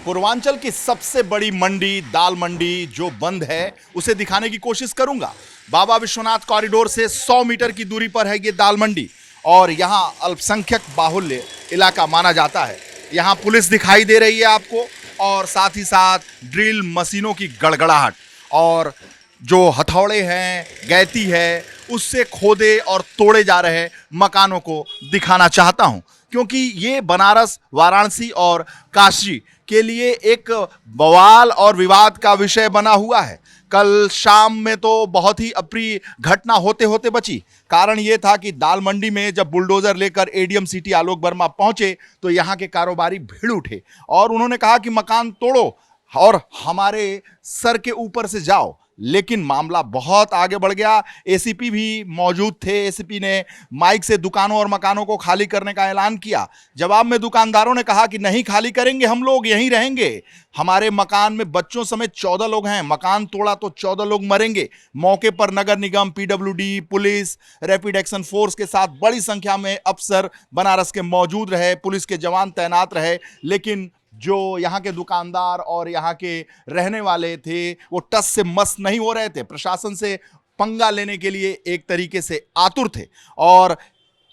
पूर्वांचल की सबसे बड़ी मंडी दाल मंडी जो बंद है उसे दिखाने की कोशिश करूंगा। बाबा विश्वनाथ कॉरिडोर से 100 मीटर की दूरी पर है ये दाल मंडी और यहाँ अल्पसंख्यक बाहुल्य इलाका माना जाता है। यहाँ पुलिस दिखाई दे रही है आपको और साथ ही साथ ड्रिल मशीनों की गड़गड़ाहट और जो हथौड़े हैं, गैती है, उससे खोदे और तोड़े जा रहे मकानों को दिखाना चाहता हूं, क्योंकि ये बनारस, वाराणसी और काशी के लिए एक बवाल और विवाद का विषय बना हुआ है। कल शाम में तो बहुत ही अप्रिय घटना होते होते बची। कारण ये था कि दाल मंडी में जब बुलडोजर लेकर एडीएम सिटी आलोक वर्मा पहुंचे तो यहाँ के कारोबारी भीड़ उठे और उन्होंने कहा कि मकान तोड़ो और हमारे सर के ऊपर से जाओ। लेकिन मामला बहुत आगे बढ़ गया। एसीपी भी मौजूद थे। एसीपी ने माइक से दुकानों और मकानों को खाली करने का ऐलान किया। जवाब में दुकानदारों ने कहा कि नहीं खाली करेंगे, हम लोग यहीं रहेंगे। हमारे मकान में बच्चों समेत 14 लोग हैं, मकान तोड़ा तो 14 लोग मरेंगे। मौके पर नगर निगम, PWD, police, rapid action force के साथ बड़ी संख्या में अफसर बनारस के मौजूद रहे, पुलिस के जवान तैनात रहे। लेकिन जो यहाँ के दुकानदार और यहाँ के रहने वाले थे वो टस से मस नहीं हो रहे थे। प्रशासन से पंगा लेने के लिए एक तरीके से आतुर थे और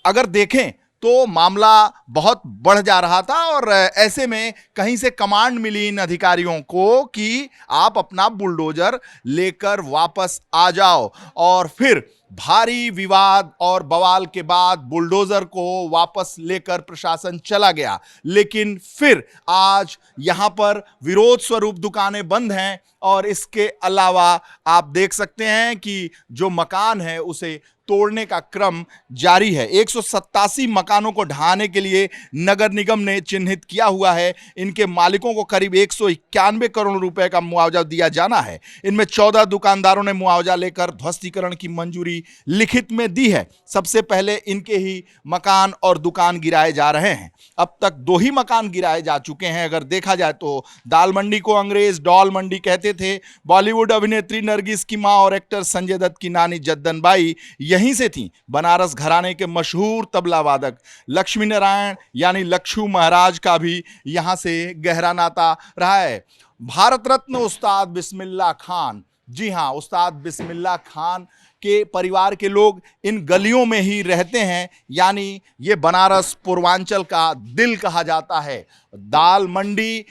अगर देखें तो मामला बहुत बढ़ जा रहा था और ऐसे में कहीं से कमांड मिली इन अधिकारियों को कि आप अपना बुलडोजर लेकर वापस आ जाओ। और फिर भारी विवाद और बवाल के बाद बुलडोजर को वापस लेकर प्रशासन चला गया। लेकिन फिर आज यहां पर विरोध स्वरूप दुकानें बंद हैं और इसके अलावा आप देख सकते हैं कि जो मकान है उसे तोड़ने का क्रम जारी है। 187 मकानों को ढहाने के लिए नगर निगम ने चिन्हित किया हुआ है। इनके मालिकों को करीब 191 करोड़ रुपए का मुआवजा दिया जाना है। इनमें 14 दुकानदारों ने मुआवजा लेकर ध्वस्तीकरण की मंजूरी लिखित में दी है। सबसे पहले इनके ही मकान और दुकान गिराए जा रहे हैं। अब तक 2 ही मकान गिराए जा चुके हैं। अगर देखा जाए तो दाल मंडी को अंग्रेज डॉल मंडी कहते थे। बॉलीवुड अभिनेत्री नरगिस की मां और एक्टर संजय दत्त की नानी जद्दन बाई यहीं से थी। बनारस घराने के मशहूर तबला वादक लक्ष्मी नारायण यानी लक्ष्मू महाराज का भी यहां से गहरा नाता रहा है। भारत रत्न उस्ताद बिस्मिल्लाह खान, जी हां, उस्ताद बिस्मिल्लाह खान के परिवार के लोग इन गलियों में ही रहते हैं। यानी ये बनारस पूर्वांचल का दिल कहा जाता है। दाल मंडी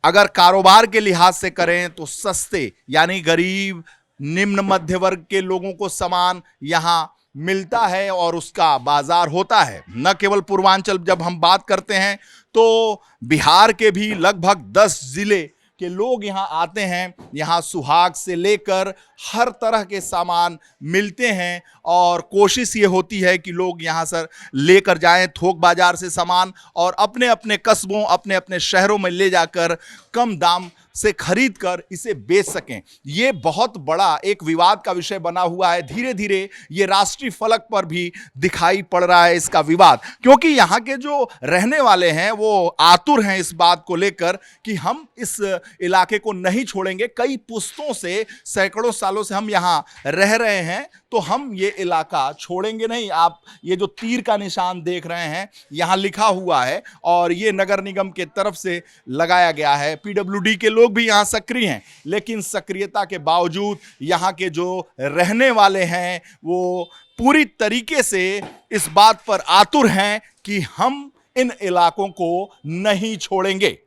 अगर कारोबार के लिहाज से करें तो सस्ते यानी गरीब, निम्न मध्य वर्ग के लोगों को सामान यहां मिलता है और उसका बाजार होता है। न केवल पूर्वांचल, जब हम बात करते हैं तो बिहार के भी लगभग 10 जिले के लोग यहाँ आते हैं। यहाँ सुहाग से लेकर हर तरह के सामान मिलते हैं और कोशिश ये होती है कि लोग यहाँ से लेकर जाएं थोक बाजार से सामान और अपने अपने कस्बों, अपने अपने शहरों में ले जाकर कम दाम से खरीद कर इसे बेच सकें। ये बहुत बड़ा एक विवाद का विषय बना हुआ है। धीरे धीरे ये राष्ट्रीय फलक पर भी दिखाई पड़ रहा है इसका विवाद, क्योंकि यहाँ के जो रहने वाले हैं वो आतुर हैं इस बात को लेकर कि हम इस इलाके को नहीं छोड़ेंगे। कई पुश्तों से, सैकड़ों सालों से हम यहाँ रह रहे हैं तो हम ये इलाका छोड़ेंगे नहीं। आप ये जो तीर का निशान देख रहे हैं यहाँ लिखा हुआ है और ये नगर निगम के तरफ से लगाया गया है। पीडब्ल्यूडी के लोग भी यहाँ सक्रिय हैं, लेकिन सक्रियता के बावजूद यहाँ के जो रहने वाले हैं वो पूरी तरीके से इस बात पर आतुर हैं कि हम इन इलाकों को नहीं छोड़ेंगे।